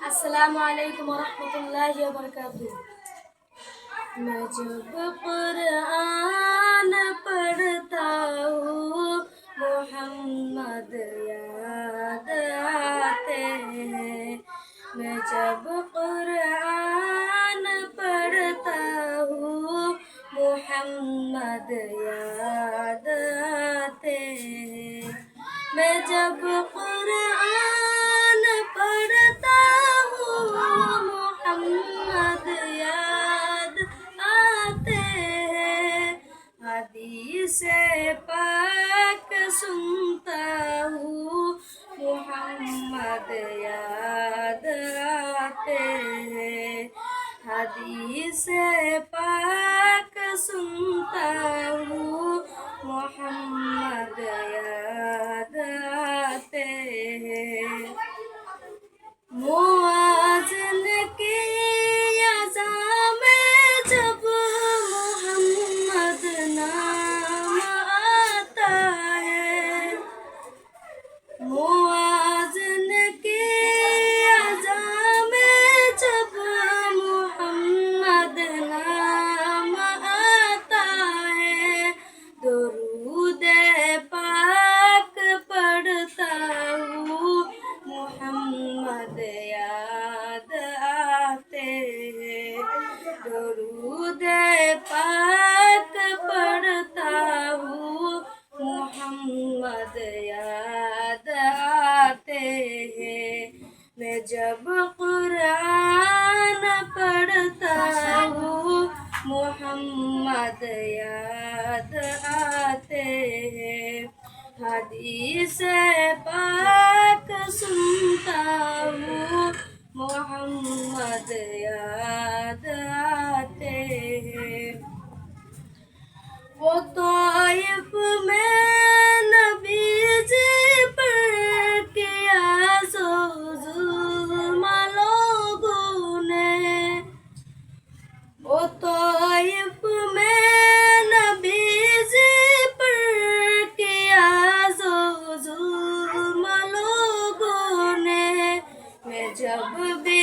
السلام علیکم ورحمۃ اللہ وبرکاتہ۔ میں جب قرآن پڑھتا ہوں محمد یاد آتے ہیں۔ میں جب قرآن پڑھتا ہوں محمد یاد آتے ہیں۔ میں جب قرآن پڑھتا ہوں محمد یاد آتے ہیں۔ حدیث پاک سنتا ہوں محمد یاد آتے ہیں۔ حدیث پاک سنتا ہوں محمد یاد آتے ہیں۔ مؤذن کی اذان میں جب محمد نام آتا ہے، مؤذن کی اذان میں جب محمد نام آتا ہے، درود پاک پڑھتا ہوں محمد یاد آتے ہیں۔ درود پاک پڑھتا ہوں محمد یاد آتے ہیں۔ میں جب قرآن پڑھتا ہوں محمد یاد آتے ہیں۔ حدیث پاک سنتا ہوں محمد یاد آتے ہیں۔ وہ طائف میں نبی جی پر کیا ظلم لوگوں نے، وہ طائف میں نبی جی پر کیا ظلم لوگوں نے۔ میں جب بھی